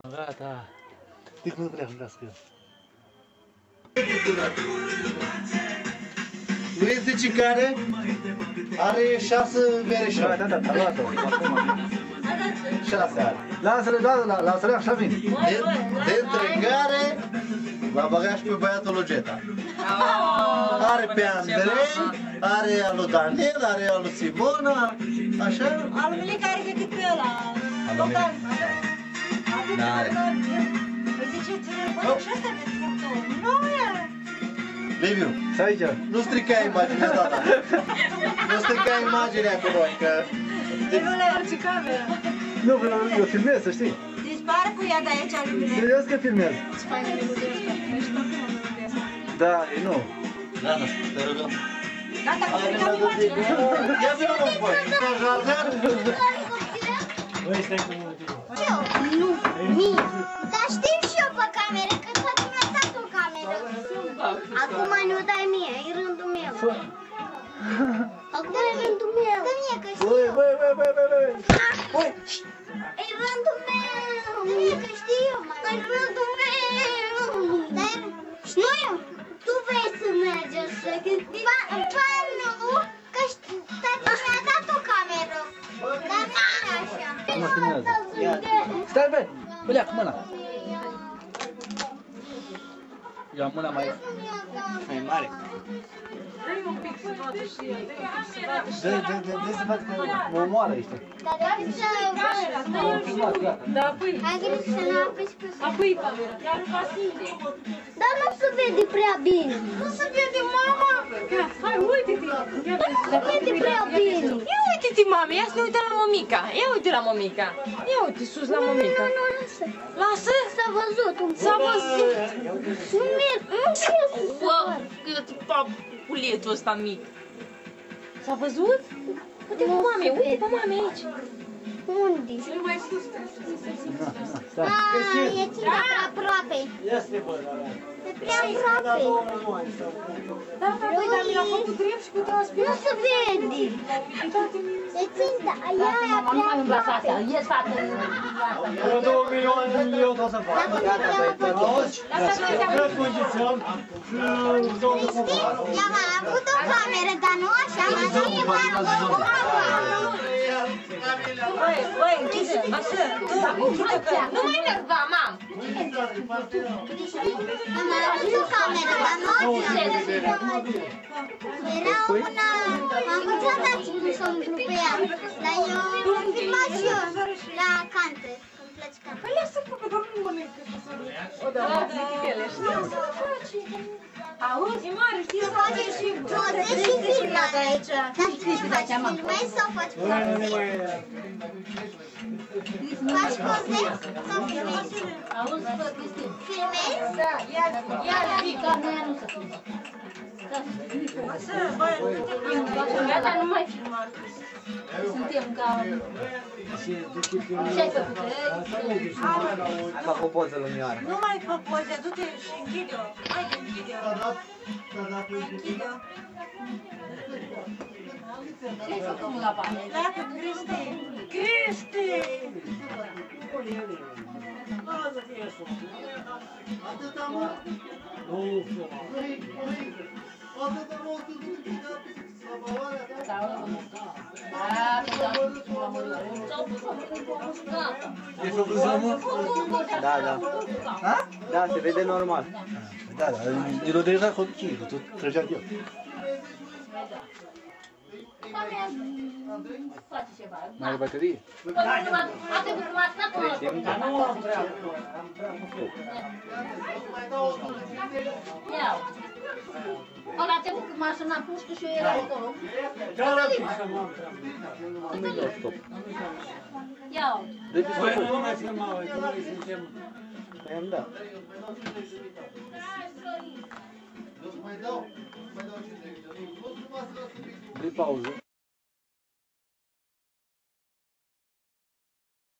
Gata. De când pleacă eu? Nu este cicare? Are 6 verișori. Da, a luat-o. 6 are. Lasă-le, lasă-le, așa vine. Dintre care l-a băgat și pe băiatul lui Geta. Are pe Andrei, are al lui Daniel, are al lui Simona, așa? Al lui Milica are decât pe ăla. Local. N-are. Păi ziceți, bă, și ăsta de tractor. Nu e. Liviu, Stai aici. nu strica imaginea asta. Nu strica imaginea cu noi, că... Nu le orice cameră. Nu, eu filmez, să știi. Dispare cu ea de aici, lui Milica. Serios că filmez. Ce fain melodie asta. Ești tot în melodie asta. Da, e nu. Gata, te rugăm. Gata, cu stricăm imaginea. Ia zi-mă un voi, ca jardin. Nu, mie. Dar știu și eu pe cameră, că toată mi-a stat o cameră. Acum nu dai mie, e rândul meu. Acum e rândul meu. Dă mie că știu. Băi. E rândul meu. Dă mie că știu, mă. E rândul meu. Dar nu eu. Tu vrei să mergi așa. Ba nu, că tata mi-a dat o cameră. Dar nu e așa. Mă filmează. Stai, băi. Pleacă mâna. Ia mâna mai mare. Dă-i un pic să vadă și el. Dă să văd că mă omoară ăștia. Da, păi. Ai grijă să nu apeși pe sus. Apoi camera, chiar nu fascine. Dar nu se vede prea bine. Nu se vede, mama! Hai, uite-te! Se vede prea bine. Ia uite-te, mame, ia să ne uităm la mămica. Ia uite la mămica. Ia uite sus la mămica. Nu, lasă. Lasă! S-a văzut un pic. S-a văzut! Nu merge să Bă, cât papuletul ăsta mic. S-a văzut? Uite pe mame, uite pe mame aici. Unde? Cel mai sus. E cine aproape. E prea aproape. Da, păi, dar mi l-a făcut drept și cu transpir. Nu se vede. E ținta, ea e prea aproape. Ies, fată. 2 milioane, eu tot să fac. Dacă nu te Auzi? Cred condiționăm și Cristi, ea a avut o cameră, dar nu așa, m-a dat pe mare. Băi, închide, așa, tu, închide că... Nu mai nerva, mam! Am avut o cameră, dar nu așa. Era una, am învățat dați cum să umplu pe ea, dar eu am filmat și eu la cante, când pleci ca. Păi lasă-mă, că doar nu mănâncă să se o da, zichitele, știi? Auzi, mare, știi, să face și... Poze și filmare aici. Dar tu ce faci, filmezi sau faci poze? Faci poze sau filmezi? Auzi, bă, Cristin. Filmezi? Da, ia zic. Gata, nu mai filma. Suntem ca... Ce-ai făcut? fac o poză lumioară. Nu mai fă poze, du-te și închide-o. Haide, închide-o. Închide-o. Ce-ai făcut la bani? Gata, Cristi! Cristi! Atâta mult? Atâta mult să mă oare E făcut zămă? Da. Ha? Da, se vede normal. Da, el o deja copiii, tot trăgea eu. Mai are baterie? Ăla te bucur mașina pușcă și eu era acolo. Cum îi dau stop? Ia De ce stop? Nu mai filmau, că noi suntem... Păi am dat. Mai dau 50 de euro. Dă-i pauză.